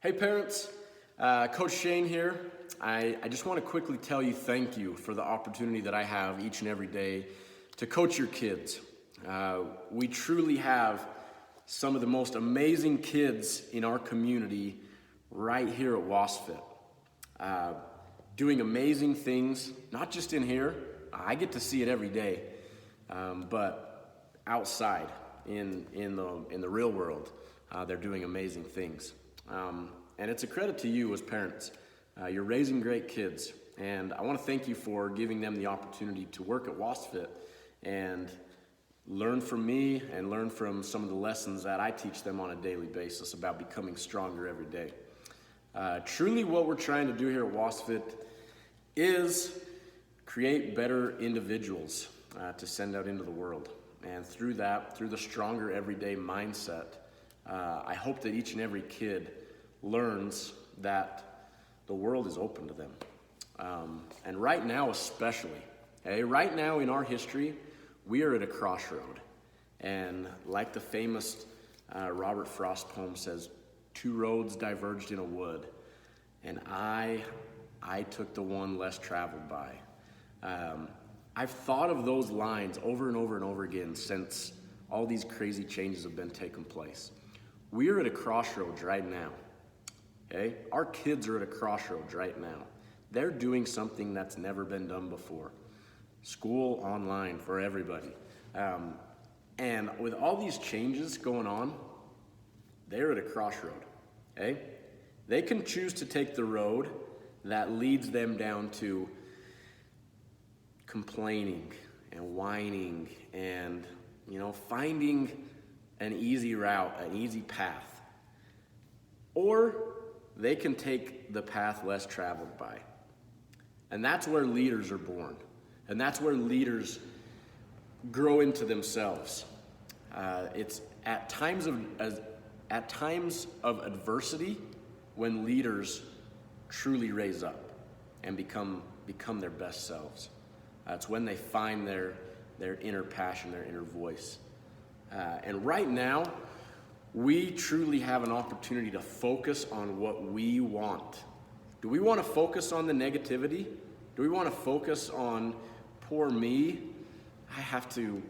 Hey parents, Coach Shane here. I just want to quickly tell you thank you for the opportunity that I have each and every day to coach your kids. We truly have some of the most amazing kids in our community right here at WaspFit. Doing amazing things, not just in here, I get to see it every day, but outside in the real world, they're doing amazing things. And it's a credit to you as parents. You're raising great kids, and I want to thank you for giving them the opportunity to work at WaspFit and learn from me and learn from some of the lessons that I teach them on a daily basis about becoming stronger every day. Truly what we're trying to do here at WaspFit is create better individuals to send out into the world. And through that, through the stronger everyday mindset, I hope that each and every kid learns that the world is open to them. And right now especially, right now in our history, we are at a crossroad. And like the famous Robert Frost poem says, two roads diverged in a wood, and I took the one less traveled by. I've thought of those lines over and over and over again since all these crazy changes have been taking place. We're at a crossroads right now. Our kids are at a crossroads right now. They're doing something that's never been done before. School online for everybody. And with all these changes going on, they're at a crossroad. They can choose to take the road that leads them down to complaining and whining and, finding an easy route, an easy path. Or they can take the path less traveled by. And that's where leaders are born. And that's where leaders grow into themselves. It's at times of adversity when leaders truly raise up and become their best selves. It's when they find their inner passion, their inner voice. And right now, we truly have an opportunity to focus on what we want. Do we want to focus on the negativity? Do we want to focus on poor me? I have to,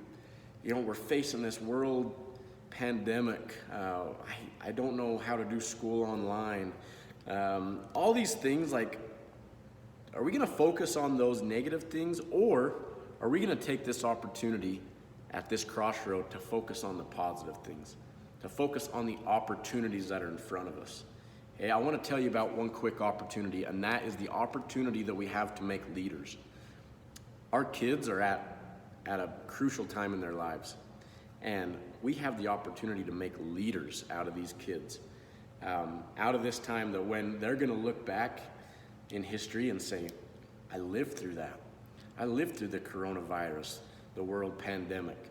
we're facing this world pandemic. I don't know how to do school online. All these things, are we going to focus on those negative things, or are we going to take this opportunity at this crossroad to focus on the positive things, to focus on the opportunities that are in front of us? I want to tell you about one quick opportunity, and that is the opportunity that we have to make leaders. Our kids are at a crucial time in their lives, and we have the opportunity to make leaders out of these kids, out of this time that when they're going to look back in history and say, I lived through that. I lived through the coronavirus, the world pandemic,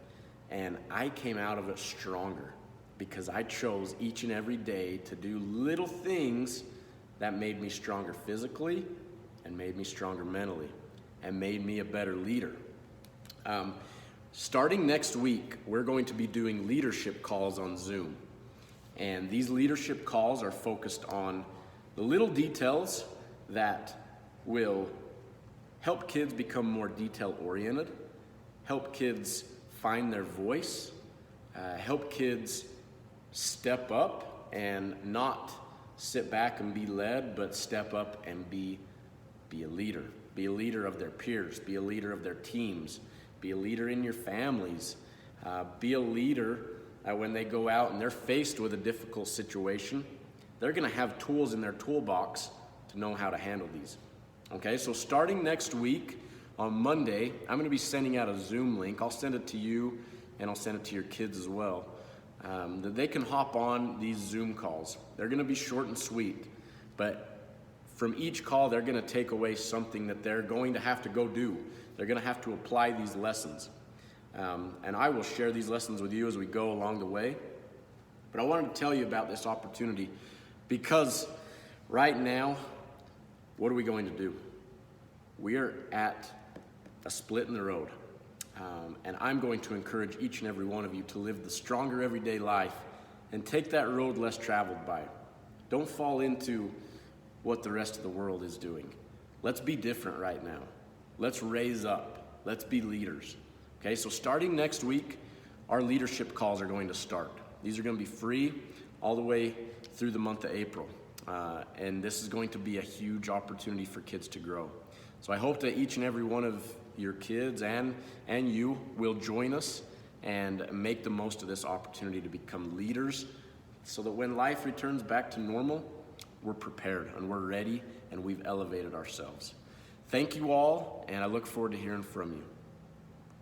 and I came out of it stronger because I chose each and every day to do little things that made me stronger physically and made me stronger mentally and made me a better leader. Starting next week, we're going to be doing leadership calls on Zoom. And these leadership calls are focused on the little details that will help kids become more detail-oriented, help kids find their voice, help kids step up and not sit back and be led, but step up and be a leader. Be a leader of their peers, be a leader of their teams, be a leader in your families, be a leader when they go out and they're faced with a difficult situation. They're going to have tools in their toolbox to know how to handle these. So starting next week on Monday, I'm going to be sending out a Zoom link. I'll send it to you and I'll send it to your kids as well, that they can hop on these Zoom calls. They're going to be short and sweet, but from each call, they're going to take away something that they're going to have to go do. They're going to have to apply these lessons. And I will share these lessons with you as we go along the way. But I wanted to tell you about this opportunity because right now, what are we going to do? We are at a split in the road. And I'm going to encourage each and every one of you to live the stronger everyday life and take that road less traveled by. Don't fall into what the rest of the world is doing. Let's be different right now. Let's raise up. Let's be leaders. Okay, so starting next week, our leadership calls are going to start. These are going to be free all the way through the month of April. And this is going to be a huge opportunity for kids to grow. So I hope that each and every one of your kids and you will join us and make the most of this opportunity to become leaders so that when life returns back to normal, we're prepared and we're ready and we've elevated ourselves. Thank you all, and I look forward to hearing from you.